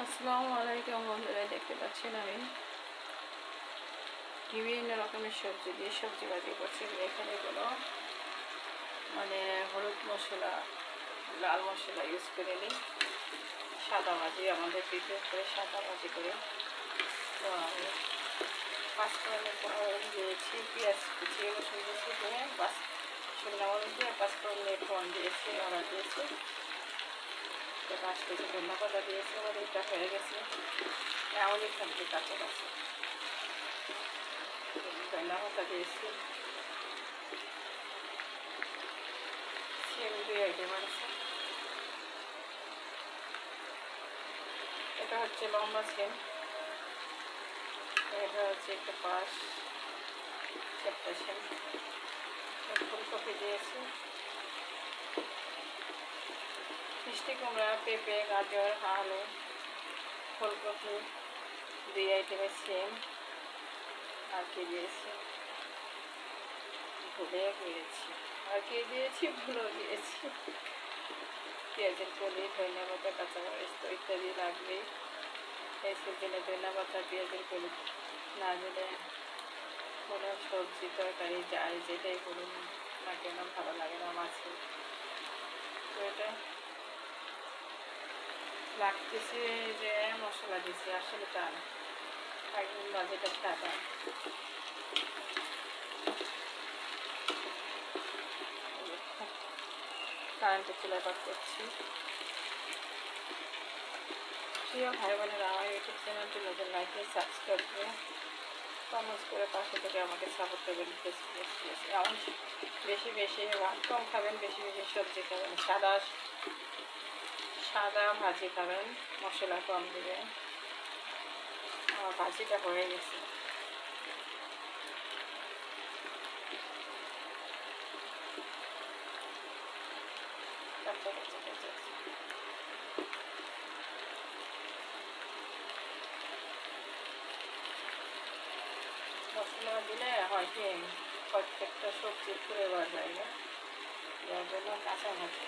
আসসালামু আলাইকুম বন্ধুরা, দেখতে পাচ্ছেন আমি বিভিন্ন রকমের সবজি দিয়ে সবজি ভাজি করছি। এখানে কোনো হলুদ মশলা, লাল মশলা ইউজ করে নিই। সাদা ভাজি আমাদের বিশেষ করে সাদা ভাজি করে। তো আমি পাঁচফোড়নের দিয়েছি, পেঁয়াজ কুচিয়ে রসুন দিয়েছি, দিয়ে শুকনো মরিচ দিয়ে পাঁচফোড়নের ফোড়ন দিয়েছি, আদা দিয়েছি, তো 5 কেজি ধনিয়া পাতা দিয়েছি। আমার এটা হয়ে গেছে। অনেক সবজি কাঁচা আছে, ধনিয়া পাতা দিয়েছি, সেম 2 আইটেম আছে। এটা হচ্ছে লম্বা সেম, এটা হচ্ছে একটা পাশ চ্যাপ্টা সেম। ফুলকপি দিয়েছি, মিষ্টি কুমড়া, পেঁপে, গাজর, আলু, ফুলকপি 2 আইটেমের সেম। আর কি দিয়েছি ভুলে গিয়েছি, ভুলে গিয়েছি। পেঁয়াজের কলি, ধনিয়া পাতা, কাঁচামরিচ তো ইত্যাদি লাগবেই। এই সিজনে ধনিয়া পাতা, পেঁয়াজের কলি না দিলে কোনো সবজি তরকারি যাই যেটাই করুন না কেন ভালো লাগে না মাছে। তো এটা লাগতেছে যে মশলা দিছি, আসলে তা না, একদম বাজেটা সাদা। কারেন্টের চুলায় পাক করছি। প্রিয় ভাই বোনেরা, আমার ইউটিউব চ্যানেলটি নতুন লাইক দিয়ে সাবস্ক্রাইব করে কমেন্টস করে পাশে থেকে আমাকে সাপোর্ট করবেন। এমন বেশি বেশি ভাত কম খাবেন, বেশি বেশি সবজি খাবেন, সাদা ভাজি খাবেন, মশলা কম দেবেন। আমার ভাজিটা হয়ে গেছে। মশলা দিলে হয় কি প্রত্যেকটা সবজি পুড়ে যাওয়া যায়, যার জন্য কাঁচা ভাজি